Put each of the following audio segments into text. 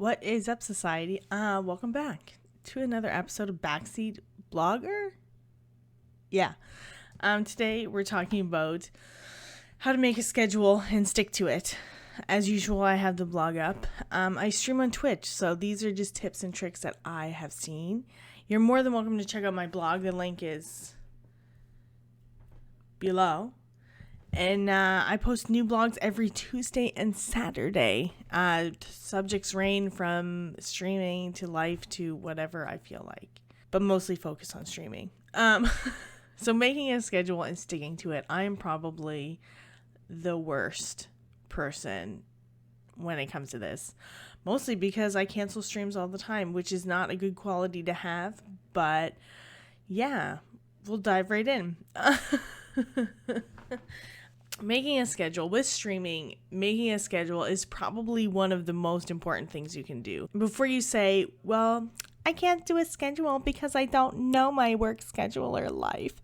What is up, society? Welcome back to another episode of Backseat Blogger. Yeah. Today we're talking about how to make a schedule and stick to it. As usual, I have the blog up. I stream on Twitch, so these are just tips and tricks that I have seen. You're more than welcome to check out my blog. The link is below. And I post new blogs every Tuesday and Saturday. Subjects range from streaming to life to whatever I feel like, but mostly focus on streaming. So making a schedule and sticking to it, I am probably the worst person when it comes to this. Mostly because I cancel streams all the time, which is not a good quality to have. But yeah, we'll dive right in. Making a schedule with streaming, making a schedule is probably one of the most important things you can do. Before you say, well, I can't do a schedule because I don't know my work schedule or life.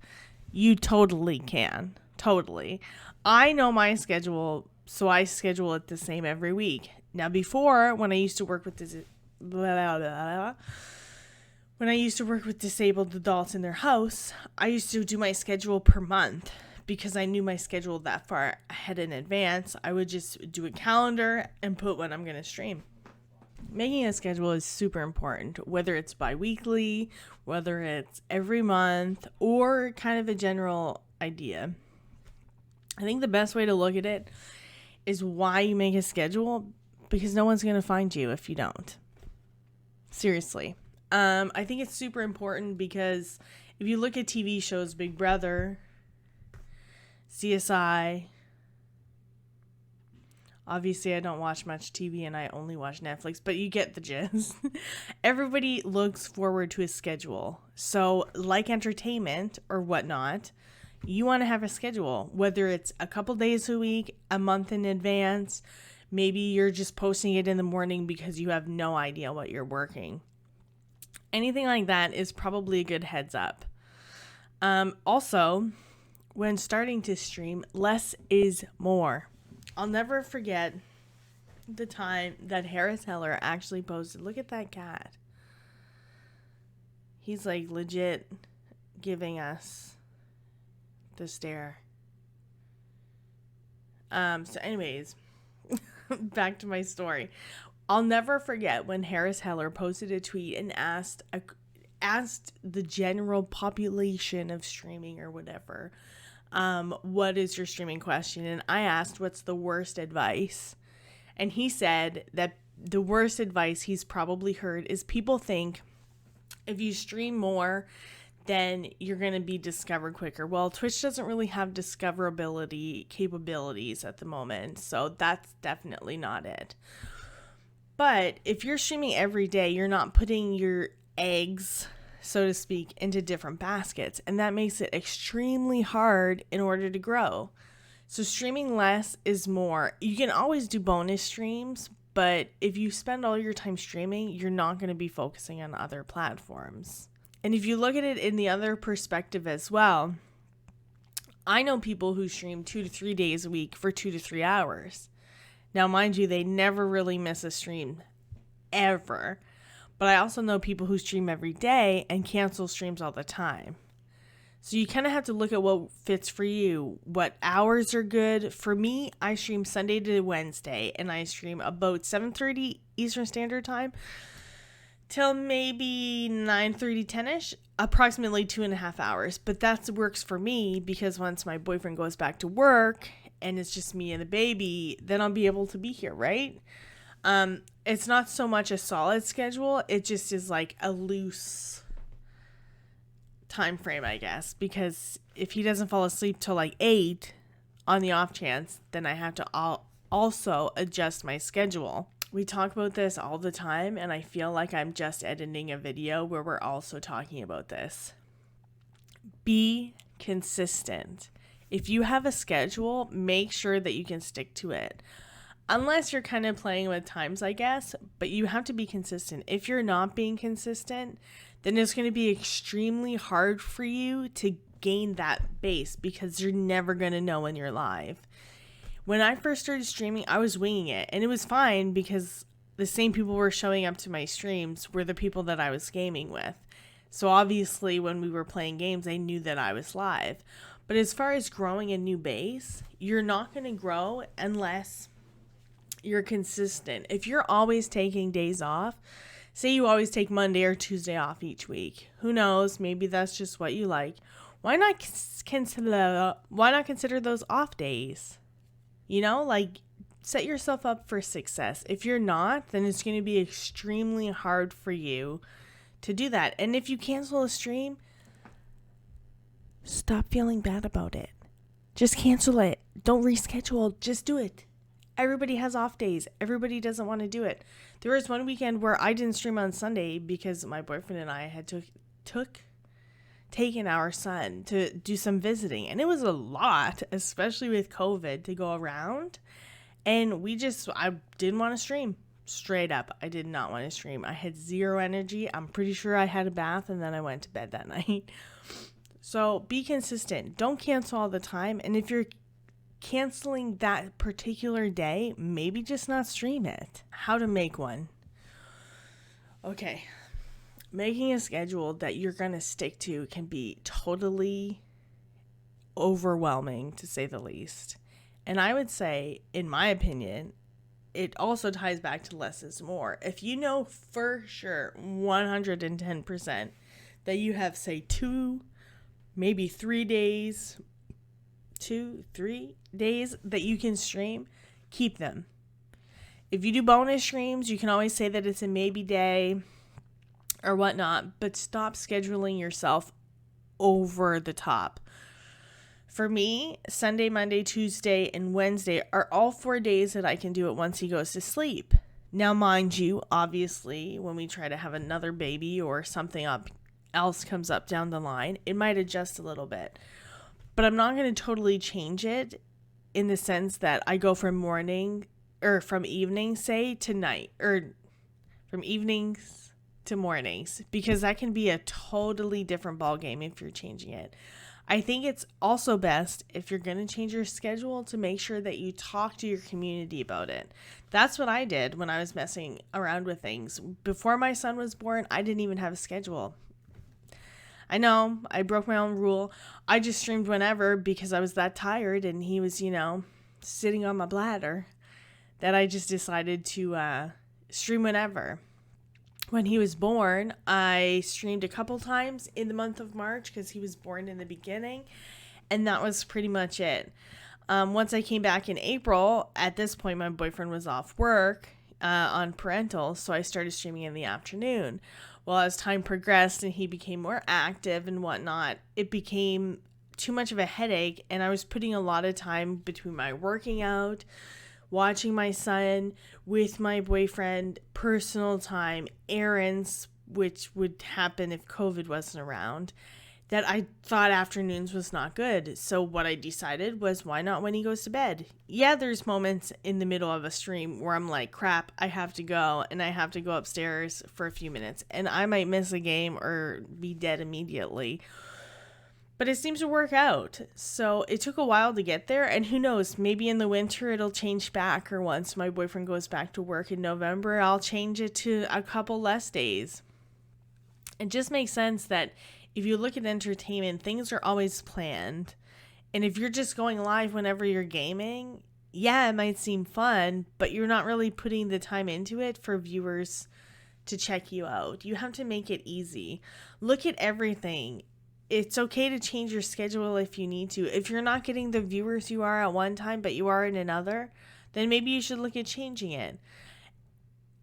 You totally can. Totally. I know my schedule, so I schedule it the same every week. Now before, when I used to work with disabled adults in their house, I used to do my schedule per month. Because I knew my schedule that far ahead in advance, I would just do a calendar and put when I'm going to stream. Making a schedule is super important, whether it's bi-weekly, whether it's every month, or kind of a general idea. I think the best way to look at it is why you make a schedule, because no one's going to find you if you don't. Seriously. I think it's super important because if you look at TV shows, Big Brother, CSI. Obviously, I don't watch much TV and I only watch Netflix, but you get the gist. Everybody looks forward to a schedule. So, like entertainment or whatnot, you want to have a schedule, whether it's a couple days a week, a month in advance. Maybe you're just posting it in the morning because you have no idea what you're working. Anything like that is probably a good heads up. Also, when starting to stream, less is more. I'll never forget the time that Harris Heller actually posted, look at that cat. He's like legit giving us the stare. So anyways, back to my story. I'll never forget when Harris Heller posted a tweet and asked the general population of streaming or whatever, what is your streaming question? And I asked, what's the worst advice? And he said that the worst advice he's probably heard is people think if you stream more, then you're going to be discovered quicker. Well, Twitch doesn't really have discoverability capabilities at the moment, so that's definitely not it. But if you're streaming every day, you're not putting your eggs, so to speak, into different baskets. And that makes it extremely hard in order to grow. So streaming less is more. You can always do bonus streams, but if you spend all your time streaming, you're not going to be focusing on other platforms. And if you look at it in the other perspective as well, I know people who stream 2 to 3 days a week for 2 to 3 hours. Now, mind you, they never really miss a stream, ever. But I also know people who stream every day and cancel streams all the time. So you kind of have to look at what fits for you. What hours are good. For me, I stream Sunday to Wednesday. And I stream about 7:30 Eastern Standard Time till maybe 9:30, 10ish. Approximately 2.5 hours. But that works for me because once my boyfriend goes back to work and it's just me and the baby, then I'll be able to be here, right? It's not so much a solid schedule. It just is like a loose time frame, I guess, because if he doesn't fall asleep till like 8 on the off chance, then I have to also adjust my schedule. We talk about this all the time, and I feel like I'm just editing a video where we're also talking about this. Be consistent. If you have a schedule, make sure that you can stick to it. Unless you're kind of playing with times, I guess, but you have to be consistent. If you're not being consistent, then it's going to be extremely hard for you to gain that base because you're never going to know when you're live. When I first started streaming, I was winging it, and it was fine because the same people were showing up to my streams were the people that I was gaming with. So obviously when we were playing games, they knew that I was live. But as far as growing a new base, you're not going to grow unless you're consistent. If you're always taking days off, say you always take Monday or Tuesday off each week. Who knows? Maybe that's just what you like. Why not consider those off days? You know, like set yourself up for success. If you're not, then it's going to be extremely hard for you to do that. And if you cancel a stream, stop feeling bad about it. Just cancel it. Don't reschedule. Just do it. Everybody has off days. Everybody doesn't want to do it. There was one weekend where I didn't stream on Sunday because my boyfriend and I had taken our son to do some visiting. And it was a lot, especially with COVID, to go around. And I didn't want to stream. Straight up, I did not want to stream. I had zero energy. I'm pretty sure I had a bath and then I went to bed that night. So be consistent. Don't cancel all the time. And if you're canceling that particular day, maybe just not stream it. How to make one. Okay. Making a schedule that you're going to stick to can be totally overwhelming, to say the least. And I would say, in my opinion, it also ties back to less is more. If you know for sure, 110%, that you have, say, 2, maybe 3 days, 2-3 days that you can stream, keep them. If you do bonus streams, you can always say that it's a maybe day or whatnot, but stop scheduling yourself over the top. For me, Sunday, Monday, Tuesday, and Wednesday are all 4 days that I can do it once he goes to sleep. Now, mind you, obviously, when we try to have another baby or something else comes up down the line, it might adjust a little bit. But I'm not going to totally change it in the sense that I go from evening, say, to night, or from evenings to mornings, because that can be a totally different ballgame if you're changing it. I think it's also best, if you're going to change your schedule, to make sure that you talk to your community about it. That's what I did when I was messing around with things. Before my son was born, I didn't even have a schedule. I know, I broke my own rule. I just streamed whenever because I was that tired and he was, sitting on my bladder, that I just decided to stream whenever. When he was born, I streamed a couple times in the month of March because he was born in the beginning, and that was pretty much it. Once I came back in April, at this point my boyfriend was off work on parental, so I started streaming in the afternoon. Well, as time progressed and he became more active and whatnot, it became too much of a headache, and I was putting a lot of time between my working out, watching my son, with my boyfriend, personal time, errands, which would happen if COVID wasn't around, that I thought afternoons was not good. So what I decided was, why not when he goes to bed? Yeah, there's moments in the middle of a stream where I'm like, crap, I have to go, and I have to go upstairs for a few minutes, and I might miss a game or be dead immediately. But it seems to work out. So it took a while to get there. And who knows, maybe in the winter it'll change back. Or once my boyfriend goes back to work in November, I'll change it to a couple less days. It just makes sense that if you look at entertainment, things are always planned. And if you're just going live whenever you're gaming, yeah, it might seem fun, but you're not really putting the time into it for viewers to check you out. You have to make it easy. Look at everything. It's okay to change your schedule if you need to. If you're not getting the viewers you are at one time, but you are in another, then maybe you should look at changing it.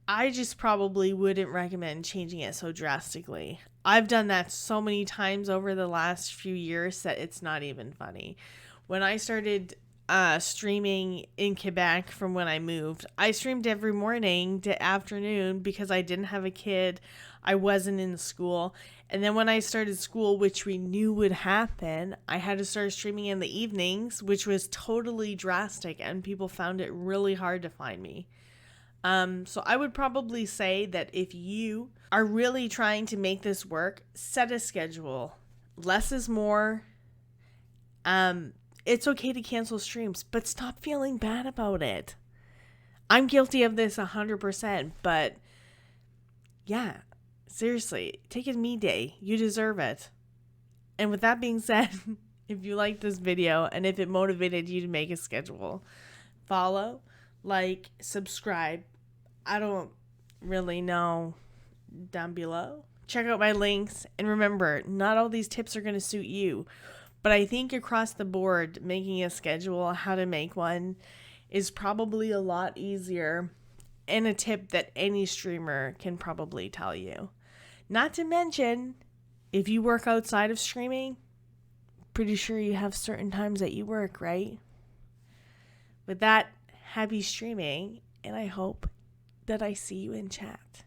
I just probably wouldn't recommend changing it so drastically. I've done that so many times over the last few years that it's not even funny. When I started streaming in Quebec from when I moved, I streamed every morning to afternoon because I didn't have a kid. I wasn't in school. And then when I started school, which we knew would happen, I had to start streaming in the evenings, which was totally drastic, and people found it really hard to find me. So I would probably say that if you are really trying to make this work, set a schedule. Less is more. It's okay to cancel streams, but stop feeling bad about it. I'm guilty of this 100%, but yeah, seriously, take a me day. You deserve it. And with that being said, if you liked this video and if it motivated you to make a schedule, follow, like, subscribe. I don't really know, down below. Check out my links. And remember, not all these tips are going to suit you. But I think across the board, making a schedule, how to make one, is probably a lot easier and a tip that any streamer can probably tell you. Not to mention, if you work outside of streaming, pretty sure you have certain times that you work, right? With that, happy streaming, and I hope that I see you in chat.